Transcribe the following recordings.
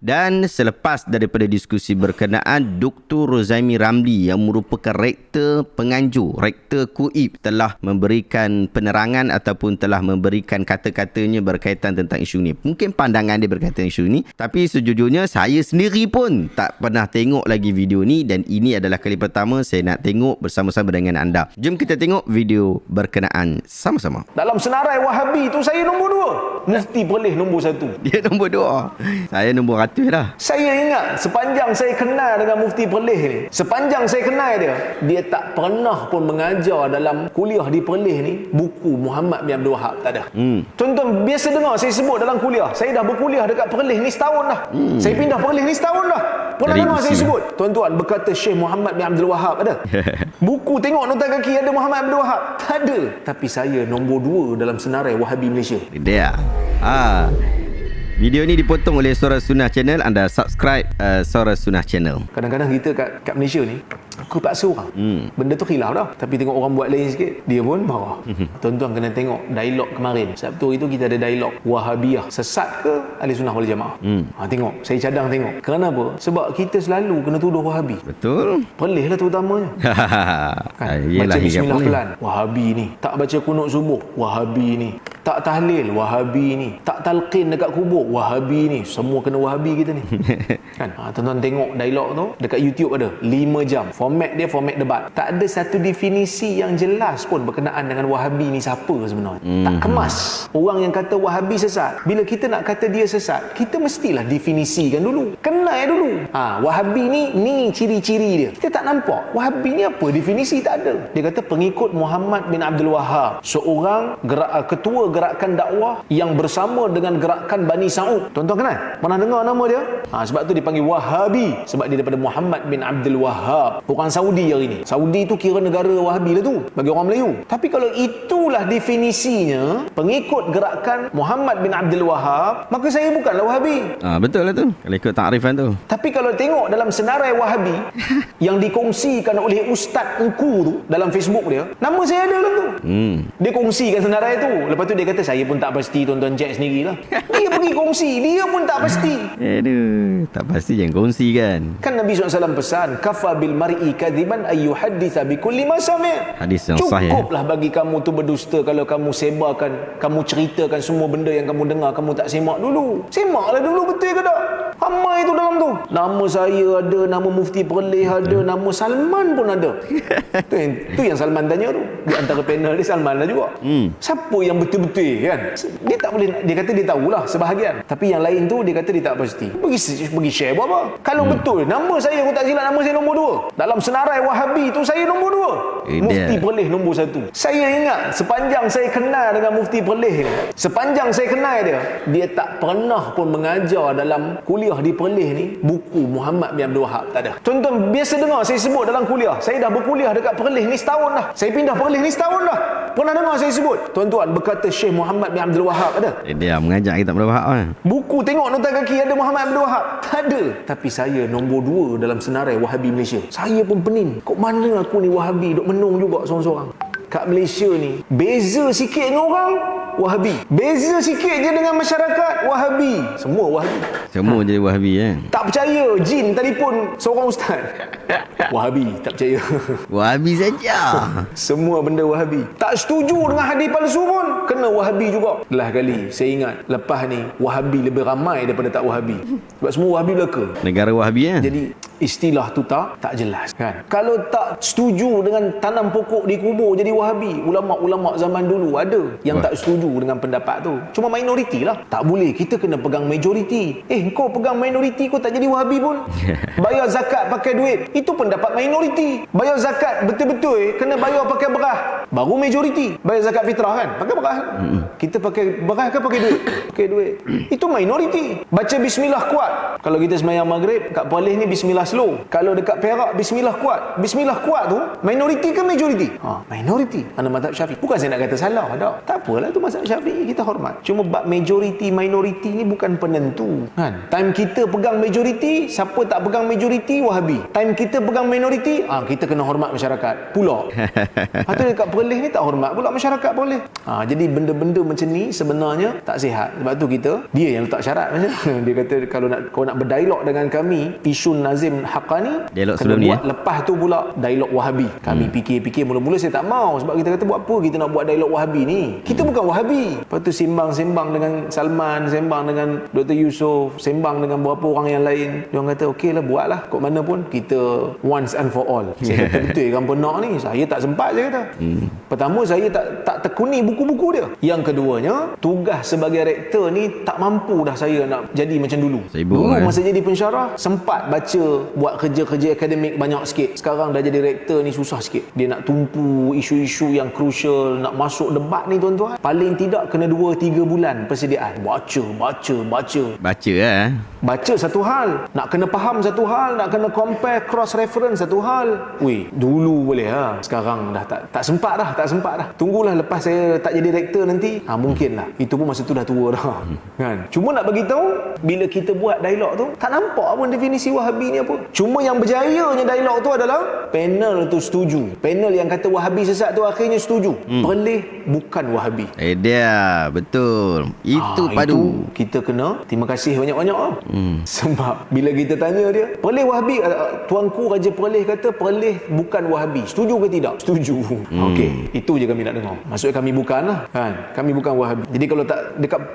Dan selepas daripada diskusi berkenaan, Dr. Rozaimi Ramli yang merupakan rektor penganjur, rektor KUIP telah memberikan penerangan ataupun telah memberikan kata-katanya berkaitan tentang isu ni. Mungkin pandangan dia berkaitan isu ni, tapi sejujurnya saya sendiri pun tak pernah tengok lagi video ni dan ini adalah kali pertama saya nak tengok bersama-sama dengan anda. Jom kita tengok video berkenaan sama-sama. Dalam senarai Wahabi tu saya nombor 2. Mufti Perlis nombor 1. Dia nombor 2. Saya nombor 100 dah. Saya ingat sepanjang saya kenal dengan Mufti Perlis ni, sepanjang saya kenal dia tak pernah pun mengajar dalam kuliah di Perlis ni buku Muhammad bin Abdul Wahab, tak ada. Tuan-tuan biasa dengar saya sebut dalam kuliah, saya dah berkuliah dekat Perlis ni setahun dah. Saya pindah Perlis ni setahun dah. Pernah dengar saya sebut? Tuan-tuan, berkata Syekh Muhammad bin Abdul Wahab ada? Buku tengok nota kaki ada Muhammad Abdul Wahab? Tak ada. Tapi saya nombor 2 dalam senarai Wahabi Malaysia. Dia. Video ni dipotong oleh Suara Sunnah Channel. Anda subscribe Suara Sunnah Channel. Kadang-kadang kita kat Malaysia ni, aku paksa orang. Benda tu khilaf dah. Tapi tengok orang buat lain sikit, dia pun marah. Tuan-tuan kena tengok dialog kemarin. Sabtu itu kita ada dialog Wahabiyah sesat ke Ahli Sunnah wal Jamaah. Tengok, saya cadang tengok. Kenapa? Sebab kita selalu kena tuduh Wahabi. Betul. Perlis lah terutamanya. Kan? Baca bismillah pelan, Wahabi ni. Tak baca kunut subuh, Wahabi ni. Tak tahlil, Wahabi ni. Tak talqin dekat kubur, Wahabi ni. Semua kena Wahabi kita ni. Kan? Tuan-tuan tengok dialog tu dekat YouTube ada 5 jam. Format dia format debat. Tak ada satu definisi yang jelas pun berkenaan dengan Wahabi ni siapa sebenarnya. Tak kemas. Orang yang kata Wahabi sesat, bila kita nak kata dia sesat, kita mestilah definisikan dulu. Kenal dulu. Wahabi ni ciri-ciri dia. Kita tak nampak. Wahabi ni apa? Definisi tak ada. Dia kata pengikut Muhammad bin Abdul Wahab, seorang ketua gerakan dakwah yang bersama dengan gerakan Bani Saud. Tuan-tuan kenal? Pernah dengar nama dia? Sebab tu dipanggil Wahabi, sebab dia daripada Muhammad bin Abdul Wahab. Orang Saudi hari ni. Saudi tu kira negara Wahabi lah tu bagi orang Melayu. Tapi kalau itulah definisinya pengikut gerakan Muhammad bin Abdul Wahab, maka saya bukanlah Wahabi. Betul lah tu, kalau ikut takrifan tu. Tapi kalau tengok dalam senarai Wahabi yang dikongsikan oleh Ustaz Engku tu dalam Facebook dia, nama saya ada dalam tu. Dia kongsikan senarai tu. Lepas tu dia kata saya pun tak pasti, tuan-tuan cek sendirilah. Dia pergi kongsi, dia pun tak pasti. Aduh, tak pasti jangan kongsi kan. Kan Nabi SAW pesan, kafa bil mar'i kadiban ayyuhadditha bi kulli ma sami'. Hadis yang sahih. Cukuplah bagi kamu tu berdusta kalau kamu sebarkan, kamu ceritakan semua benda yang kamu dengar, kamu tak semak dulu. Semaklah dulu, betul ke tak? Ramai tu dalam tu. Nama saya ada, nama Mufti Perlis ada, nama Salman pun ada. Tu yang Salman tanya tu. Di antara panel dia Salman lah juga. Siapa yang betul-betul kan? Dia tak boleh, dia kata dia tahulah sebahagian. Tapi yang lain tu dia kata dia tak pasti. Pergi share buat apa? Kalau betul, nama saya aku tak silap, nama saya nombor 2. Dalam senarai Wahabi tu saya nombor 2. Mufti Perlis nombor 1. Saya ingat sepanjang saya kenal dengan Mufti Perlis ni, sepanjang saya kenal dia tak pernah pun mengajar dalam kuliah di Perlis ni buku Muhammad bin Abdul Wahab, tak ada. Tuan-tuan biasa dengar saya sebut dalam kuliah, saya dah berkuliah dekat Perlis ni setahun dah. Saya pindah Perlis ni setahun dah. Pernah dengar saya sebut? Tuan-tuan, berkata Syekh Muhammad bin Abdul Wahab ada? Dia mengajar kita Abdul Wahab kan. Buku tengok nota kaki ada Muhammad Abdul Wahab? Tak ada. Tapi saya nombor 2 dalam senarai Wahabi Malaysia. Saya pun pening. Kok mana aku ni Wahabi duk menung juga seorang-seorang. Kat Malaysia ni beza sikit dengan orang Wahabi, beza sikit je dengan masyarakat Wahabi, semua Wahabi. Semua jadi Wahabi Tak percaya jin telefon seorang ustaz Wahabi, tak percaya. Wahabi saja. Semua benda Wahabi. Tak setuju dengan hadis palsu pun kena Wahabi juga. Lah kali saya ingat lepas ni Wahabi lebih ramai daripada tak Wahabi. Sebab semua Wahabi belaka. Negara Wahabi Jadi istilah tu tak jelas kan. Kalau tak setuju dengan tanam pokok di kubur jadi Wahabi, ulama-ulama zaman dulu ada yang tak setuju dengan pendapat tu. Cuma minoriti lah. Tak boleh, kita kena pegang majoriti. Kau pegang minoriti, kau tak jadi Wahabi pun. Bayar zakat pakai duit, itu pendapat minoriti. Bayar zakat betul-betul kena bayar pakai beras, baru majoriti. Bayar zakat fitrah kan, pakai beras. Kita pakai beras ke pakai duit? Pakai duit. Itu minoriti. Baca bismillah kuat. Kalau kita sembahyang maghrib kat Perlis ni bismillah slow. Kalau dekat Perak bismillah kuat. Bismillah kuat tu minoriti ke majoriti? Minoriti. Mana mazhab Syafi'i. Bukan saya nak kata salah dah. Tak apalah tu mazhab Syafi'i, kita hormat. Cuma bab majoriti minoriti ni bukan penentu kan. Time kita pegang majoriti, siapa tak pegang majoriti Wahabi. Time kita pegang minoriti, kita kena hormat masyarakat pula. Atau dekat Perlis ni tak hormat pula masyarakat Perlis. Jadi benda-benda macam ni sebenarnya tak sihat. Sebab tu dia yang letak syarat macam dia kata kalau kau nak berdialog dengan kami Isun Nazim Haqqani, dialog kena buat ni, lepas tu pula dialog Wahabi. Kami fikir-fikir mula-mula saya tak mau sebab kita kata buat apa kita nak buat dialog Wahabi ni. Kita bukan Wahabi. Lepas tu sembang dengan Salman, sembang dengan Dr. Yusof, sembang dengan beberapa orang yang lain. Dia orang kata okeylah buatlah kok mana pun kita once and for all. Saya kata betul kan benar ni. Saya tak sempat je kata. Pertama saya tak tekuni buku-buku dia. Yang keduanya tugas sebagai rektor ni tak mampu dah saya nak jadi macam dulu. Dulu masa jadi pensyarah sempat baca buat kerja-kerja akademik banyak sikit. Sekarang dah jadi rektor ni susah sikit. Dia nak tumpu isu-isu yang crucial, nak masuk debat ni tuan-tuan, paling tidak kena 2-3 bulan persediaan. Baca baca satu hal, nak kena faham satu hal, nak kena compare cross reference satu hal. Dulu boleh sekarang dah tak sempat dah. Tunggulah lepas saya tak jadi rektor nanti, mungkinlah. Itu pun masa tu dah tua dah. Kan? Cuma nak bagi tahu bila kita buat dialog tu tak nampak pun definisi Wahabi ni apa. Cuma yang berjayanya dialog tu adalah panel tu setuju. Panel yang kata Wahabi sesat tu akhirnya setuju. Perlis bukan Wahabi. Dia betul. Itu padu. Itu kita kena terima kasih banyak-banyak sebab bila kita tanya dia, Perlis Wahabi, tuanku Raja Perlis kata Perlis bukan Wahabi. Setuju ke tidak? Setuju. Okey, itu je kami nak dengar. Maksudnya kami bukanlah kan. Kami bukan Wahabi. Jadi kalau tak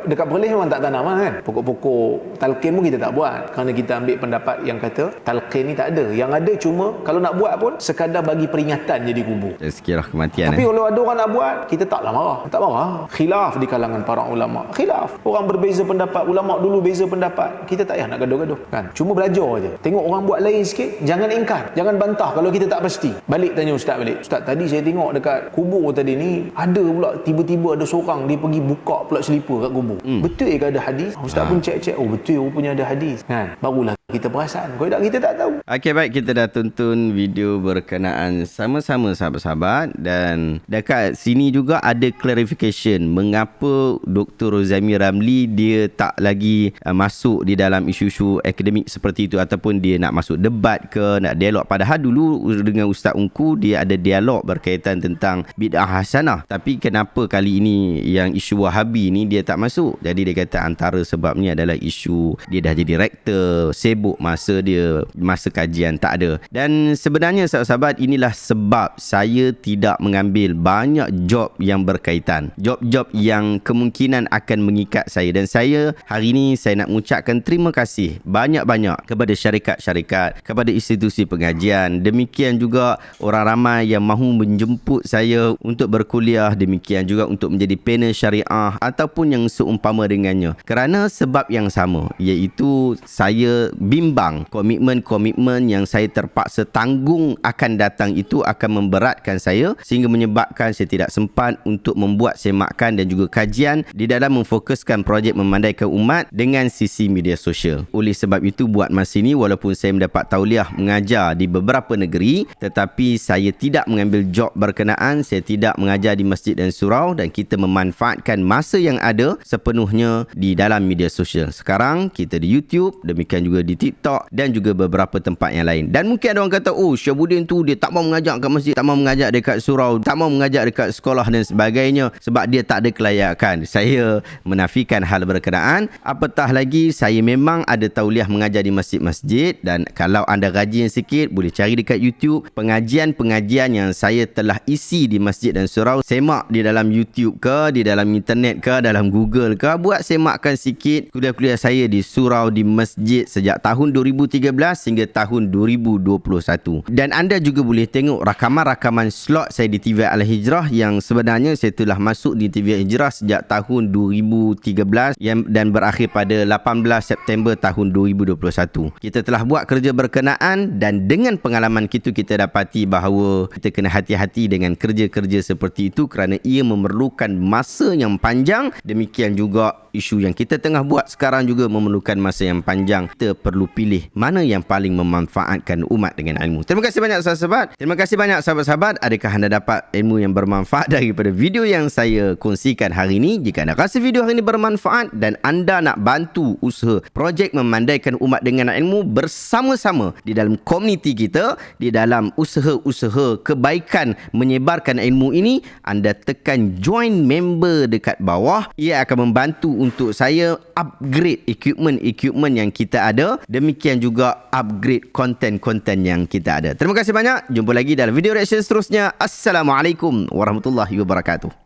dekat Perlis memang tak tanam kan. Pokok-pokok talqin pun kita tak buat kerana kita ambil pendapat yang kata talqin ni tak ada. Yang ada cuma kalau nak buat pun sekadar bagi peringatan jadi kubur. Sekirah kematian. Tapi kalau ada orang nak buat, kita taklah marah. Tak marah. Khilaf di kalangan para ulama. Khilaf. Orang berbeza pendapat. Ulama dulu beza pendapat. Kita tak payah nak gaduh-gaduh kan. Cuma belajar aje. Tengok orang buat lain sikit, jangan ingkar. Jangan bantah kalau kita tak pasti. Balik tanya ustaz balik. Ustaz, tadi saya tengok dekat kubur tadi ni ada pula tiba-tiba ada seorang dia pergi buka pula selipar kat kubur. Betul ke ada hadis? Ustaz pun cek-cek, betul rupanya ada hadis. Kan? Barulah kita perasan. Kalau tak kita tak tahu. Okey, baik, kita dah tonton video berkenaan sama-sama sahabat-sahabat dan dekat sini juga ada clarification mengapa Dr. Rozaimi Ramli dia tak lagi masuk di dalam isu-isu akademik seperti itu ataupun dia nak masuk debat ke, nak dialog. Padahal dulu dengan Ustaz Ungku dia ada dialog berkaitan tentang bid'ah hasanah. Tapi kenapa kali ini yang isu Wahabi ni dia tak masuk? Jadi dia kata antara sebabnya adalah isu dia dah jadi rektor, sibuk masa kajian tak ada. Dan sebenarnya sahabat-sahabat, inilah sebab saya tidak mengambil banyak job yang berkaitan, job-job yang kemungkinan akan mengikat saya. Dan saya hari ini saya nak mengucapkan terima kasih banyak-banyak kepada syarikat-syarikat, kepada institusi pengajian, demikian juga orang ramai yang mahu menjemput saya untuk berkuliah, demikian juga untuk menjadi panel syariah ataupun yang seumpama dengannya. Kerana sebab yang sama, iaitu saya bimbang komitmen-komitmen yang saya terpaksa tanggung akan datang itu akan memberatkan saya sehingga menyebabkan saya tidak sempat untuk membuat semakan dan juga kajian di dalam memfokuskan projek memandaikan umat dengan sisi media sosial. Oleh sebab itu buat masa ini walaupun saya mendapat tauliah mengajar di beberapa negeri, tetapi saya tidak mengambil job berkenaan, saya tidak mengajar di masjid dan surau dan kita memanfaatkan masa yang ada sepenuhnya di dalam media sosial. Sekarang kita di YouTube, demikian juga di TikTok dan juga beberapa tempat yang lain. Dan mungkin ada orang kata, Syabuddin tu dia tak mau mengajar kat masjid, tak mau mengajar dekat surau, tak mau mengajar dekat sekolah dan sebagainya sebab dia tak ada kelayakan. Saya menafikan hal berkenaan. Apatah lagi saya memang ada tauliah mengajar di masjid-masjid dan kalau anda rajin sikit boleh cari dekat YouTube pengajian-pengajian yang saya telah isi di masjid dan surau. Semak di dalam YouTube ke, di dalam internet ke, dalam Google ke, buat semakkan sikit kuliah-kuliah saya di surau, di masjid sejak tahun 2013 hingga tahun 2021. Dan anda juga boleh tengok rakaman-rakaman slot saya di TV Al-Hijrah yang sebenarnya saya telah masuk di TV Al-Hijrah sejak tahun 2013 dan berakhir pada 18 September tahun 2021. Kita telah buat kerja berkenaan dan dengan pengalaman kita dapati bahawa kita kena hati-hati dengan kerja-kerja seperti itu kerana ia memerlukan masa yang panjang. Demikian juga isu yang kita tengah buat sekarang juga memerlukan masa yang panjang. Kita perlu pilih mana yang yang paling memanfaatkan umat dengan ilmu. Terima kasih banyak sahabat-sahabat. Terima kasih banyak sahabat-sahabat. Adakah anda dapat ilmu yang bermanfaat daripada video yang saya kongsikan hari ini? Jika anda rasa video hari ini bermanfaat dan anda nak bantu usaha projek memandaikan umat dengan ilmu bersama-sama di dalam komuniti kita, di dalam usaha-usaha kebaikan menyebarkan ilmu ini, anda tekan join member dekat bawah. Ia akan membantu untuk saya upgrade equipment yang kita ada, demikian juga upgrade konten-konten yang kita ada. Terima kasih banyak. Jumpa lagi dalam video reaction seterusnya. Assalamualaikum warahmatullahi wabarakatuh.